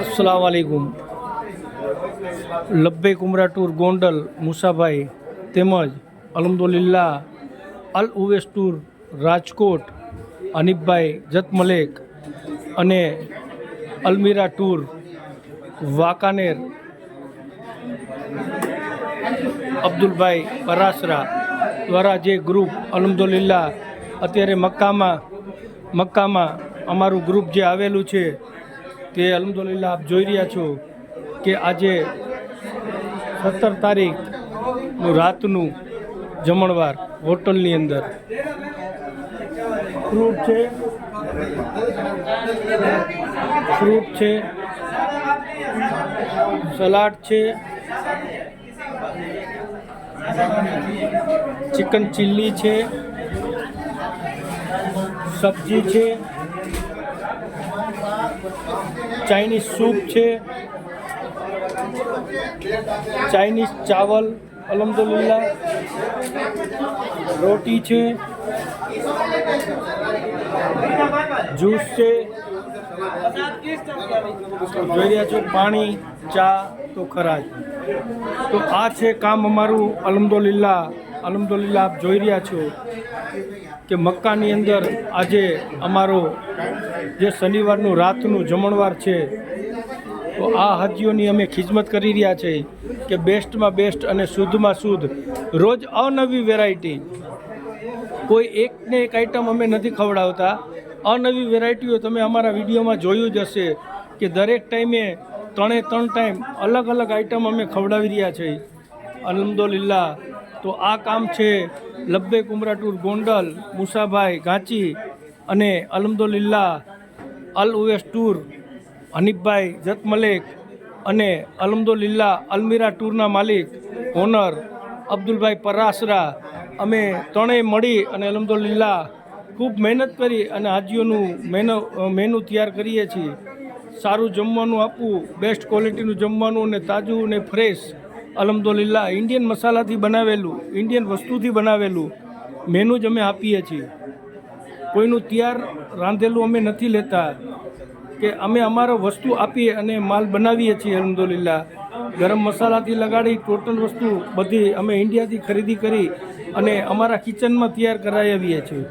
अस्सलाम वालेकुम। लब्बैक उमरा टूर गोंडल मुसाभाई તેમજ અલ્હમ્દુલિલ્લાહ અલ ઉવેસ ટૂર રાજકોટ હનીફભાઈ જત મલેક અને અલમીરા ટૂર વાંકાનેર અબ્દુલભાઈ પરાસરા દ્વારા જે ગ્રુપ અલ્હમ્દુલિલ્લાહ અત્યારે મક્કામાં અમારું ગ્રુપ જે આવેલું છે તે અલ્હમ્દુલિલ્લાહ આપ જોઈ રહ્યા છો કે આજે 17 તારીખનું રાતનું જમણવાર હોટલની અંદર ફ્રૂટ છે, સલાડ છે, ચિકન ચીલ્લી છે, સબ્જી છે, ચાઇનીઝ સૂપ છે, ચાઇનીઝ ચાવલ અલ્હમ્દુલિલ્લાહ, રોટી છે, જ્યુસ છે, જોઈ રહ્યા છો પાણી, ચા તો ખરા જ. તો આ છે કામ અમારું અલ્હમ્દુલિલ્લાહ આપ જોઈ રહ્યા છો કે મક્કાની અંદર આજે અમારો જે શનિવારનું રાતનું જમણવાર છે તો આ હાજીઓની અમે ખિદમત કરી રહ્યા છે કે બેસ્ટમાં બેસ્ટ અને શુદ્ધમાં શુદ્ધ રોજ અવનવી વેરાયટી, કોઈ એકને એક આઈટમ અમે નથી ખવડાવતા. અનવી વેરાયટીઓ તમે અમારા વિડીયોમાં જોયું જ હશે કે દરેક ટાઈમે 3 ટાઈમ અલગ અલગ આઈટમ અમે ખવડાવી રહ્યા છીએ અલ્હમ્દુલિલ્લાહ. તો આ કામ છે લબ્બૈક ઉમરા ટૂર ગોંડલ મુસાભાઈ ગાંચી અને અલ્હમ્દુલિલ્લાહ અલ ઉવેસ ટૂર હનીફભાઈ જત મલેક અને અલ્હમ્દુલિલ્લાહ અલમીરા ટૂરના માલિક ઓનર અબ્દુલભાઈ પરાસરા. અમે ત્રણેય મળી અને અલ્હમ્દુલિલ્લાહ ખૂબ મહેનત કરી અને હાજીઓનું મેનુ તૈયાર કરીએ છીએ. સારું જમવાનું આપવું, બેસ્ટ ક્વોલિટીનું જમવાનું ને તાજું ને ફ્રેશ અલ્હમ્દુલિલ્લાહ ઇન્ડિયન મસાલાથી બનાવેલું, ઇન્ડિયન વસ્તુથી બનાવેલું મેનુ જ અમે આપીએ છીએ. કોઈનું તૈયાર રાંધેલું અમે નથી લેતા કે અમે અમારો વસ્તુ આપીએ અને માલ બનાવીએ છીએ અલ્હમ્દુલિલ્લાહ. ગરમ મસાલાથી લગાડી ટોટલ વસ્તુ બધી અમે ઇન્ડિયાથી ખરીદી કરી અને અમારા કિચનમાં તૈયાર કરાવી છીએ.